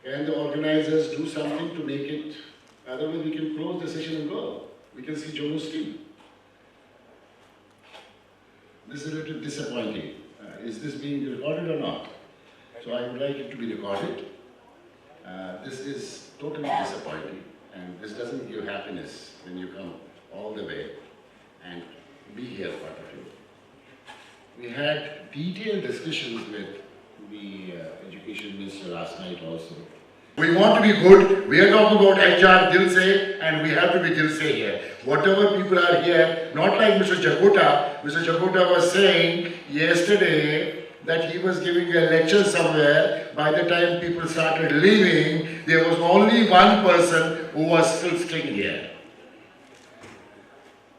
Can the organizers do something to make it, otherwise we can close the session and go. We can see Jammu's team. This is a little disappointing. Is this being recorded or not? So I would like it to be recorded. This is totally disappointing, and this doesn't give happiness when you come all the way and be here, part of you. We had detailed discussions with the Education Minister last night also. We want to be good. We are talking about HR, Dil Se, and we have to be Dil Se here. Whatever people are here, not like Mr. Jakota. Mr. Jakota was saying yesterday that he was giving a lecture somewhere. By the time people started leaving, there was only one person who was still staying here.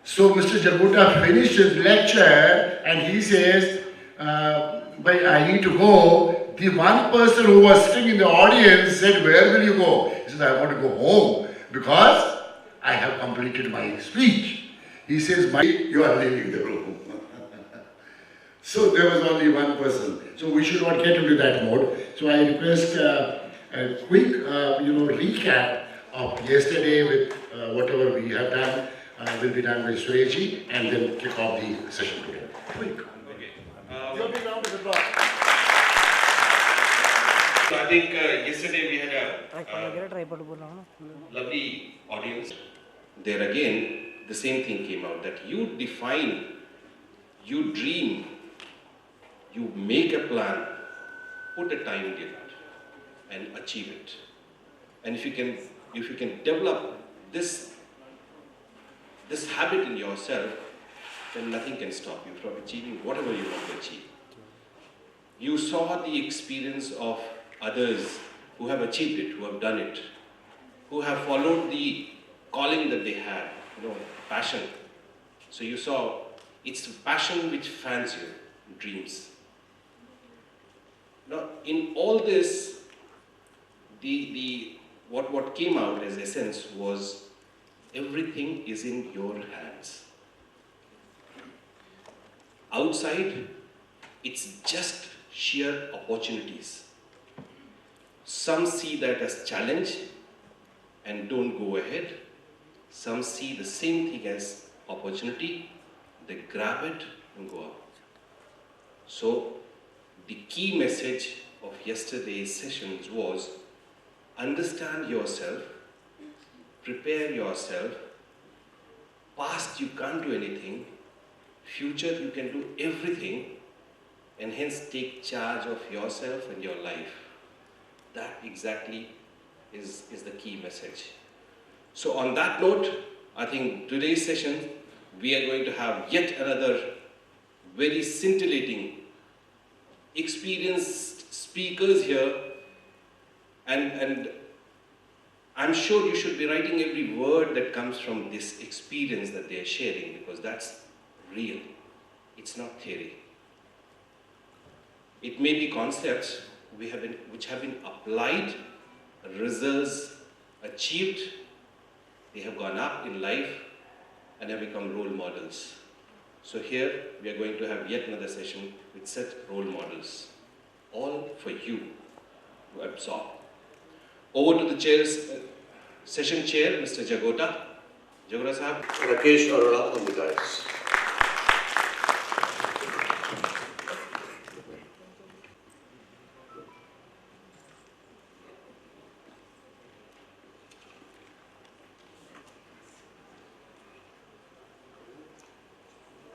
So Mr. Jakota finished his lecture and he says, but I need to go. The one person who was sitting in the audience said, where will you go? He says, I want to go home because I have completed my speech. He says, you are leaving the room. So there was only one person. So we should not get into that mode. So I request a quick recap of yesterday with whatever we have done will be done by Sureji and then kick off the session today. Quick. Okay. So I think yesterday we had a lovely audience. There again, the same thing came out, that you define, you dream, you make a plan, put a time limit and achieve it. And if you can develop this habit in yourself, then nothing can stop you from achieving whatever you want to achieve. You saw the experience of others who have achieved it, who have done it, who have followed the calling that they have, passion. So you saw it's passion which fans your dreams. Now, in all this, what came out as essence was everything is in your hands. Outside, it's just sheer opportunities. Some see that as challenge and don't go ahead. Some see the same thing as opportunity, they grab it and go out. So the key message of yesterday's sessions was understand yourself, prepare yourself. Past you can't do anything, future you can do everything, and hence take charge of yourself and your life. That exactly is the key message. So on that note, I think today's session, we are going to have yet another very scintillating, experienced speakers here, and I'm sure you should be writing every word that comes from this experience that they are sharing, because that's real. It's not theory. It may be concepts which have been applied, results achieved, they have gone up in life and have become role models. So here we are going to have yet another session with such role models, all for you to absorb. Over to the session chair, Mr. Jagota. Jagota Sahab. Rakesh Arora on the dais.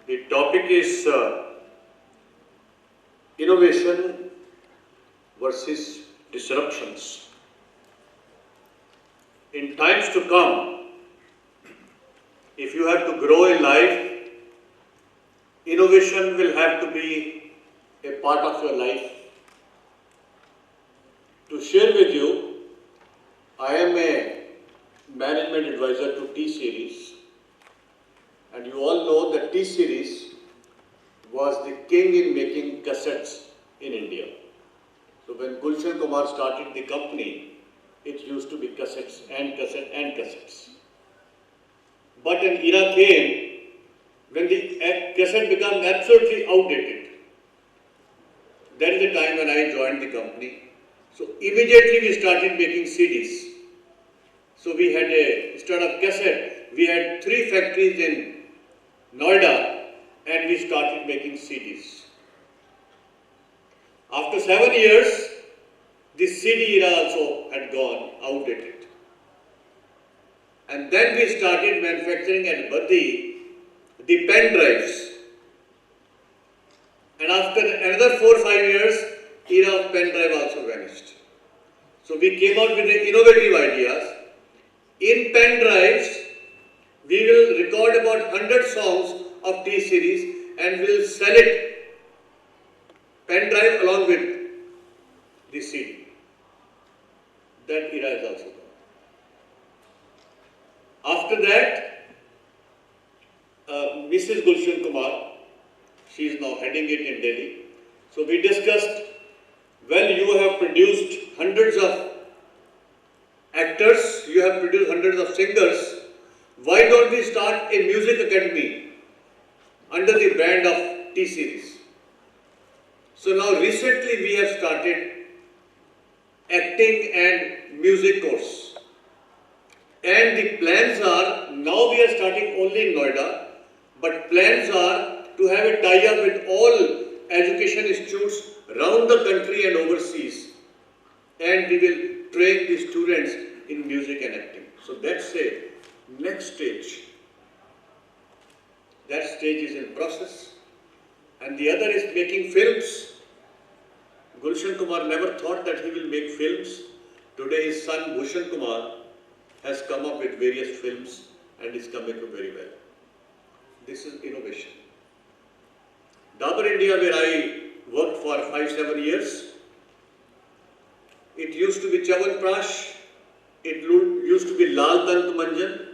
The topic is innovation versus disruptions. In times to come, if you have to grow in life, innovation will have to be a part of your life. To share with you, I am a management advisor to T-Series. And you all know that T-Series was the king in making cassettes in India. So when Gulshan Kumar started the company, it used to be cassettes and cassettes. But an era came when the cassette became absolutely outdated. That is the time when I joined the company. So immediately we started making CDs. So we had instead of cassette, we had 3 factories in Noida and we started making CDs. After 7 years, the CD era also had gone outdated. And then we started manufacturing at Baddi the pen drives. And after another 4 or 5 years, era of pen drive also vanished. So we came out with the innovative ideas. In pen drives, we will record about 100 songs of T-series and we will sell it pen drive along with the CD. That era is also gone. After that, Mrs. Gulshan Kumar, she is now heading it in Delhi. So we discussed, well, you have produced hundreds of actors, you have produced hundreds of singers, why don't we start a music academy under the brand of T-series? So now recently we have started acting and music course. And the plans are, now we are starting only in Noida, but plans are to have a tie-up with all education institutes around the country and overseas. And we will train the students in music and acting. So that's a next stage. That stage is in process. And the other is making films. Gulshan Kumar never thought that he will make films. Today his son Bhushan Kumar has come up with various films and is coming up very well. This is innovation. Dabur India, where I worked for 5-7 years, it used to be Chawanprash, it used to be Lal Tant Manjan.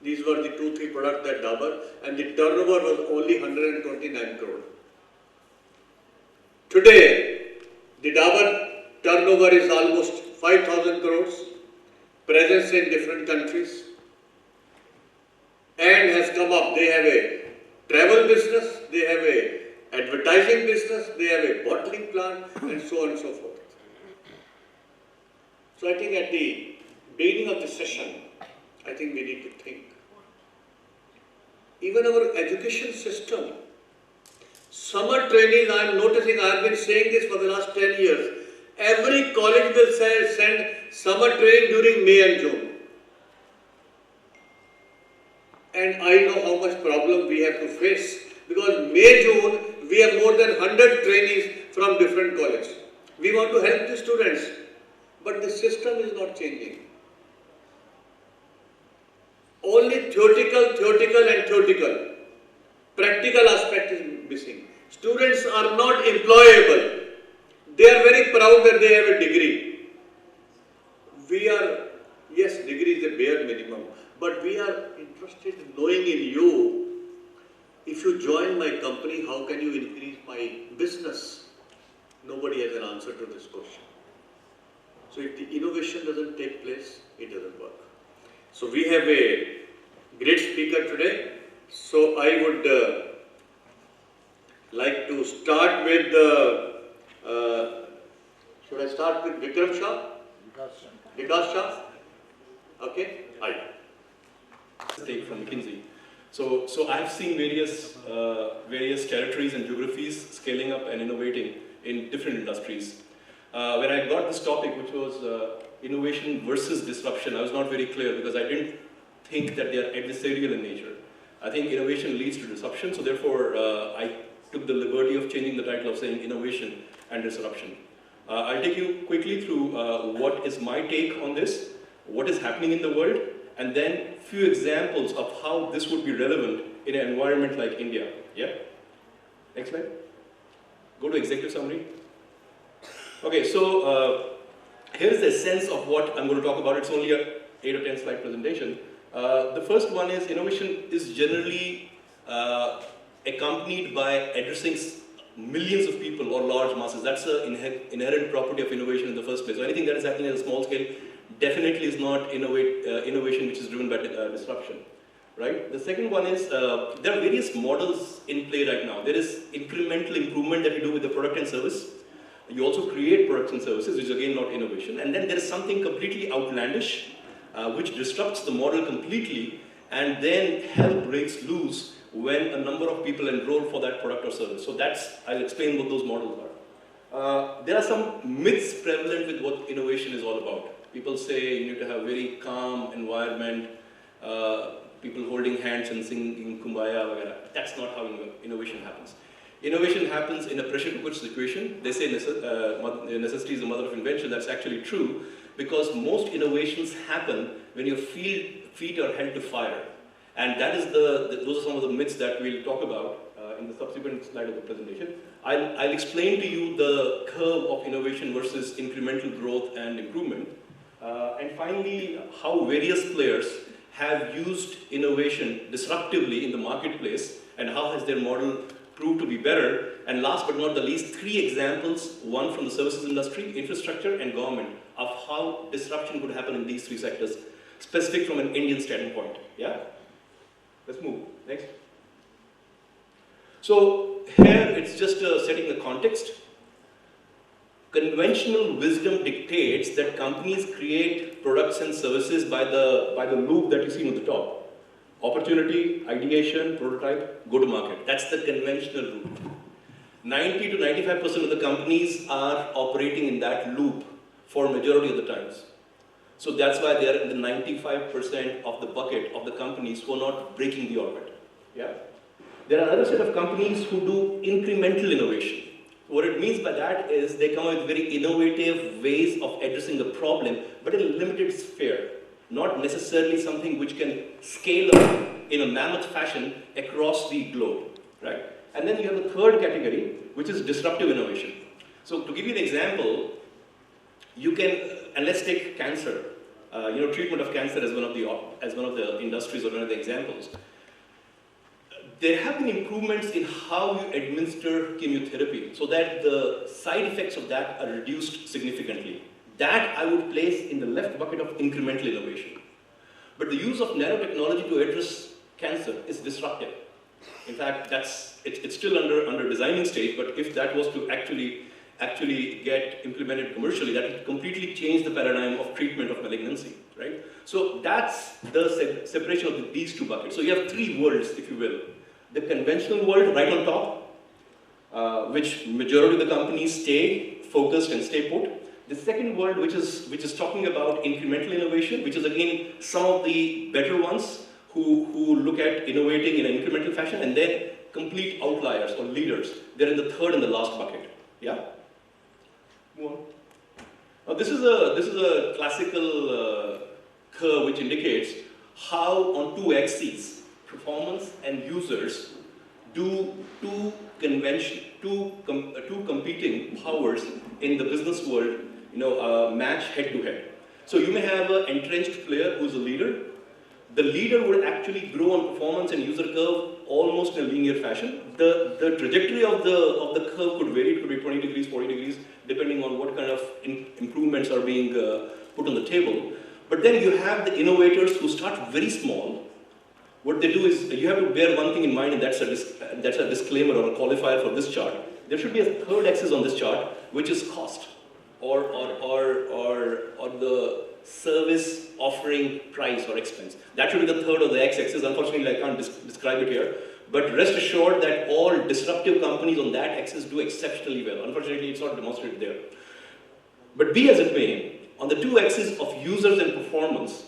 These were the 2-3 products at Dabur, and the turnover was only 129 crore. Today, the Dabur turnover is almost 5,000 crores, presence in different countries, and has come up. They have a travel business, they have a advertising business, they have a bottling plant, and so on and so forth. So I think at the beginning of the session, I think we need to think. Even our education system, summer training, I am noticing, I have been saying this for the last 10 years, every college will send summer training during May and June. And I know how much problem we have to face, because May, June, we have more than 100 trainees from different colleges. We want to help the students, but the system is not changing. Only theoretical. Practical aspect is missing. Students are not employable. They are very proud that they have a degree. We are, yes, degree is a bare minimum, but we are interested in knowing in you. If you join my company, how can you increase my business? Nobody has an answer to this question. So if the innovation doesn't take place, it doesn't work. So we have a great speaker today. So I would like to start with, should I start with Vikram Shah? Vikas Shah? Okay, hi. Take from McKinsey. So I've seen various territories and geographies scaling up and innovating in different industries. When I got this topic, which was innovation versus disruption, I was not very clear because I didn't think that they are adversarial in nature. I think innovation leads to disruption, so therefore I took the liberty of changing the title of saying innovation and disruption. I'll take you quickly through what is my take on this, what is happening in the world, and then few examples of how this would be relevant in an environment like India. Yeah? Next slide. Go to executive summary. Okay, so here's the sense of what I'm going to talk about. It's only a 8 or 10 slide presentation. The first one is innovation is generally accompanied by addressing millions of people or large masses. That's an inherent property of innovation in the first place. So anything that is happening at a small scale definitely is not innovation which is driven by disruption, right? The second one is there are various models in play right now. There is incremental improvement that we do with the product and service. You also create products and services, which is again not innovation. And then there is something completely outlandish, which disrupts the model completely, and then hell breaks loose when a number of people enroll for that product or service. So I'll explain what those models are. There are some myths prevalent with what innovation is all about. People say you need to have a very calm environment, people holding hands and singing kumbaya. That's not how innovation happens. Innovation happens in a pressure cooker situation. They say necessity is the mother of invention. That's actually true, because most innovations happen when your feet are held to fire. And that is those are some of the myths that we'll talk about in the subsequent slide of the presentation. I'll explain to you the curve of innovation versus incremental growth and improvement. And finally, how various players have used innovation disruptively in the marketplace, and how has their model proved to be better. And last but not the least, 3 examples, one from the services industry, infrastructure, and government, of how disruption could happen in these 3 sectors, specific from an Indian standpoint. Yeah? Let's move. Next. So here it's just setting the context. Conventional wisdom dictates that companies create products and services by the loop that you see on the top. Opportunity, ideation, prototype, go to market. That's the conventional route. 90 to 95% of the companies are operating in that loop for majority of the times. So that's why they are in the 95% of the bucket of the companies who are not breaking the orbit. Yeah? There are another set of companies who do incremental innovation. What it means by that is they come up with very innovative ways of addressing the problem, but in a limited sphere, not necessarily something which can scale up in a mammoth fashion across the globe, right? And then you have the third category, which is disruptive innovation. So to give you an example, you can, and let's take cancer. Treatment of cancer as one of the industries or one of the examples. There have been improvements in how you administer chemotherapy so that the side effects of that are reduced significantly. That I would place in the left bucket of incremental innovation. But the use of nanotechnology to address cancer is disruptive. In fact, it's still under designing stage, but if that was to actually get implemented commercially, that would completely change the paradigm of treatment of malignancy, right? So that's the separation of these 2 buckets. So you have 3 worlds, if you will. The conventional world right on top, which majority of the companies stay focused and stay put. The second world, which is talking about incremental innovation, which is again some of the better ones who look at innovating in an incremental fashion, and then complete outliers or leaders. They're in the third and the last bucket. Yeah. Move on. Now this is a classical curve which indicates how on 2 axes, performance and users, do two competing powers in the business world, match head to head. So you may have an entrenched player who's a leader. The leader would actually grow on performance and user curve almost in a linear fashion. The trajectory of the curve could vary. It could be 20 degrees, 40 degrees, depending on what kind of improvements are being put on the table. But then you have the innovators who start very small. What they do is, you have to bear one thing in mind, and that's a disclaimer or a qualifier for this chart. There should be a third axis on this chart, which is cost, or the service offering price or expense. That should be the third of the x-axis. Unfortunately, I can't describe it here. But rest assured that all disruptive companies on that axis do exceptionally well. Unfortunately, it's not demonstrated there. But be as it may, on the 2 axes of users and performance,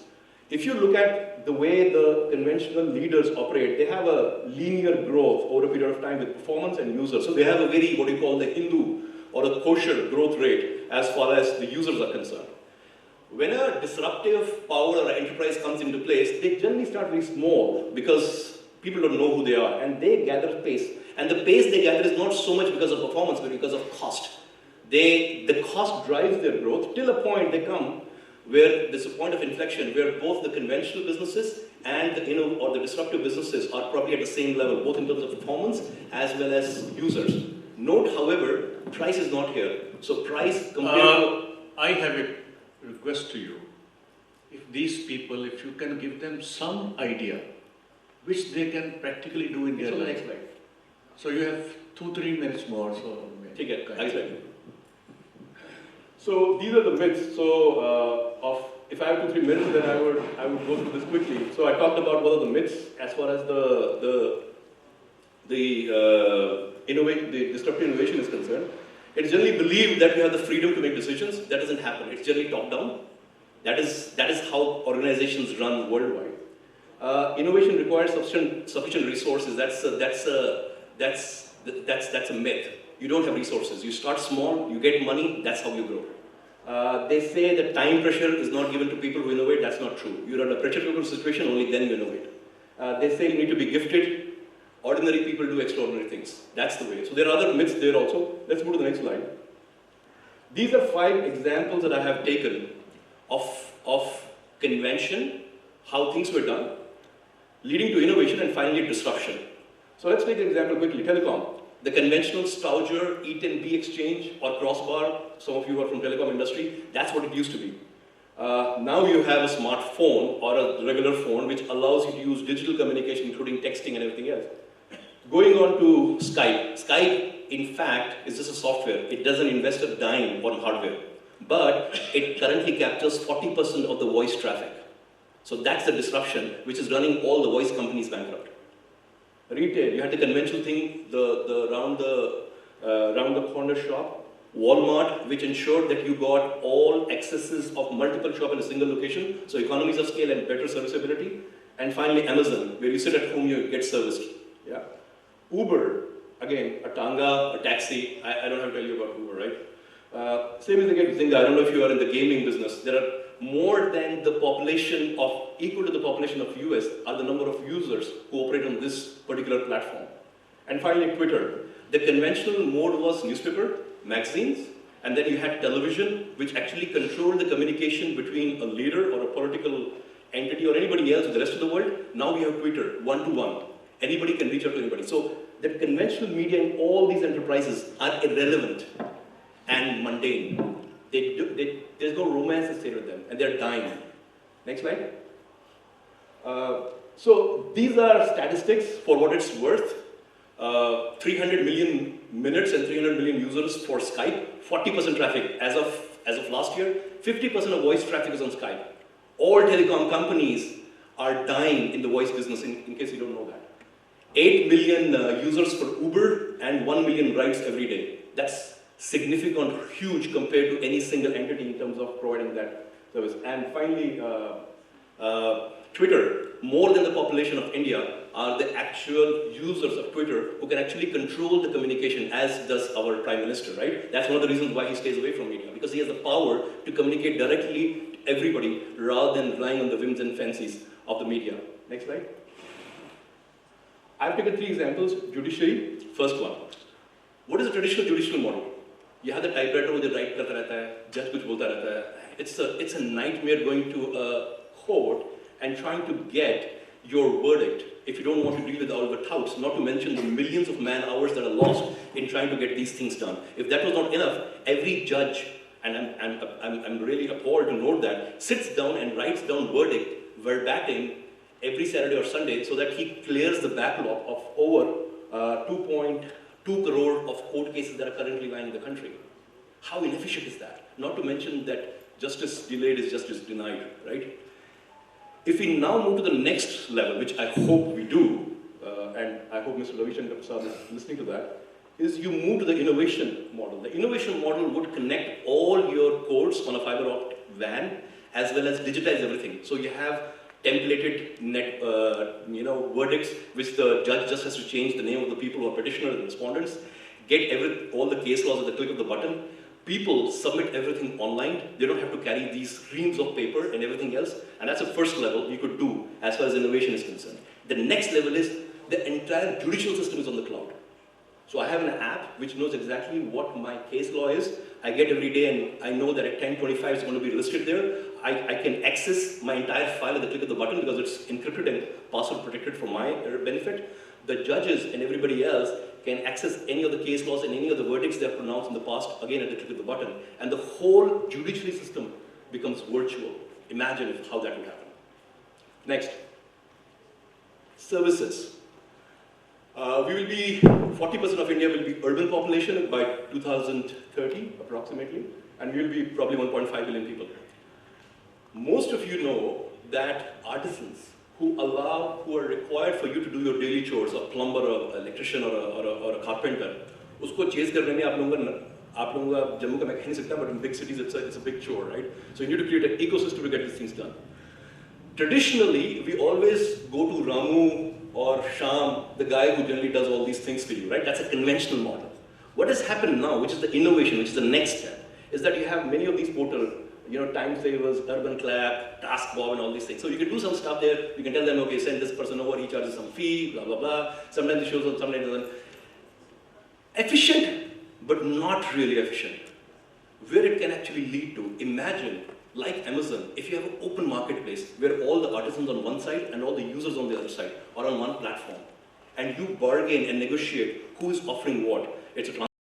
if you look at the way the conventional leaders operate, they have a linear growth over a period of time with performance and users. So they have a very, what you call the Hindu or a kosher growth rate as far as the users are concerned. When a disruptive power or enterprise comes into place, they generally start very small because people don't know who they are, and they gather pace. And the pace they gather is not so much because of performance, but because of cost. The cost drives their growth till a point they come where there's a point of inflection where both the conventional businesses and the disruptive businesses are probably at the same level, both in terms of performance as well as users. Note, however, price is not here. So price compared to... I have a request to you. If these people, if you can give them some idea, which they can practically do in their life. Next slide. So you have 2-3 minutes more. So Take it. So these are the myths. So if I have 2-3 minutes, then I would go through this quickly. So I talked about what are the myths as far as the disruptive innovation is concerned. It's generally believed that you have the freedom to make decisions. That doesn't happen. It's generally top down. That is how organizations run worldwide. Innovation requires sufficient resources. That's a myth. You don't have resources. You start small, you get money, that's how you grow. They say that time pressure is not given to people who innovate. That's not true. You're in a pressure cooker situation, only then you innovate. They say you need to be gifted. Ordinary people do extraordinary things. That's the way. So there are other myths there also. Let's move to the next slide. These are 5 examples that I have taken of convention, how things were done, leading to innovation, and finally disruption. So let's take an example quickly. Telecom. The conventional Stouger E10B exchange or crossbar, some of you are from telecom industry, that's what it used to be. Now you have a smartphone or a regular phone which allows you to use digital communication, including texting and everything else. Going on to Skype. Skype, in fact, is just a software. It doesn't invest a dime on hardware. But it currently captures 40% of the voice traffic. So that's the disruption which is running all the voice companies bankrupt. Retail, you had the conventional thing, the round the corner shop. Walmart, which ensured that you got all accesses of multiple shops in a single location, so economies of scale and better serviceability. And finally, Amazon, where you sit at home, you get serviced. Yeah. Uber, again, a tanga, a taxi. I don't have to tell you about Uber, right? Same as again, Zynga. I don't know if you are in the gaming business. There are more than the population of, equal to the population of US, are the number of users who operate on this particular platform. And finally, Twitter. The conventional mode was newspaper, magazines, and then you had television, which actually controlled the communication between a leader or a political entity or anybody else with the rest of the world. Now we have Twitter, one-to-one. Anybody can reach out to anybody. So the conventional media in all these enterprises are irrelevant and mundane. There's no romance associated with them, and they're dying. Next slide. So these are statistics for what it's worth. 300 million minutes and 300 million users for Skype. 40% traffic as of last year. 50% of voice traffic is on Skype. All telecom companies are dying in the voice business, in case you don't know that. 8 million users for Uber and 1 million rides every day. That's significant, huge compared to any single entity in terms of providing that service. And finally, Twitter. More than the population of India are the actual users of Twitter who can actually control the communication, as does our Prime Minister, right? That's one of the reasons why he stays away from media, because he has the power to communicate directly to everybody rather than relying on the whims and fancies of the media. Next slide. I've taken 3 examples. Judiciary, first one. What is a traditional judicial model? You have the typewriter with the right karta rehta hai, judge kuch bolta rehta hai. It's a nightmare going to a court and trying to get your verdict if you don't want to deal with all the touts, not to mention the millions of man hours that are lost in trying to get these things done. If that was not enough, every judge, and I'm really appalled to note that, sits down and writes down verdict verbatim every Saturday or Sunday so that he clears the backlog of over 2.2 crore of court cases that are currently lying in the country. How inefficient is that? Not to mention that justice delayed is justice denied, right? If we now move to the next level, which I hope we do, and I hope Mr. Ravi Shankar Prasad is listening to that, is you move to the innovation model. The innovation model would connect all your courts on a fiber optic WAN, as well as digitize everything. So you have templated verdicts, which the judge just has to change the name of the people who are petitioners and respondents, get all the case laws at the click of the button. People submit everything online. They don't have to carry these reams of paper and everything else. And that's the first level you could do as far as innovation is concerned. The next level is the entire judicial system is on the cloud. So I have an app which knows exactly what my case law is. I get every day and I know that at 10:25 it's going to be listed there. I can access my entire file at the click of the button because it's encrypted and password protected for my benefit. The judges and everybody else can access any of the case laws and any of the verdicts they have pronounced in the past, again at the click of the button. And the whole judiciary system becomes virtual. Imagine how that would happen. Next. Services. 40% of India will be urban population by 2030, approximately. and we'll be probably 1.5 billion people. Most of you know that artisans who are required for you to do your daily chores, a plumber, or electrician, or a carpenter, usko chase karne mein aap logon ka Jammu ka main keh nahi sakta, but in big cities it's a big chore, right? So you need to create an ecosystem to get these things done. Traditionally, we always go to Ramu or Sham, the guy who generally does all these things for you, right? That's a conventional model. What has happened now, which is the innovation, which is the next step, is that you have many of these portals, Time Savers, Urban Clap, Task Bob, and all these things. So you can do some stuff there. You can tell them, okay, send this person over, he charges some fee, blah, blah, blah. Sometimes it shows up, sometimes it doesn't. Efficient, but not really efficient. Where it can actually lead to, imagine, like Amazon, if you have an open marketplace where all the artisans on one side and all the users on the other side are on one platform, and you bargain and negotiate who is offering what. It's a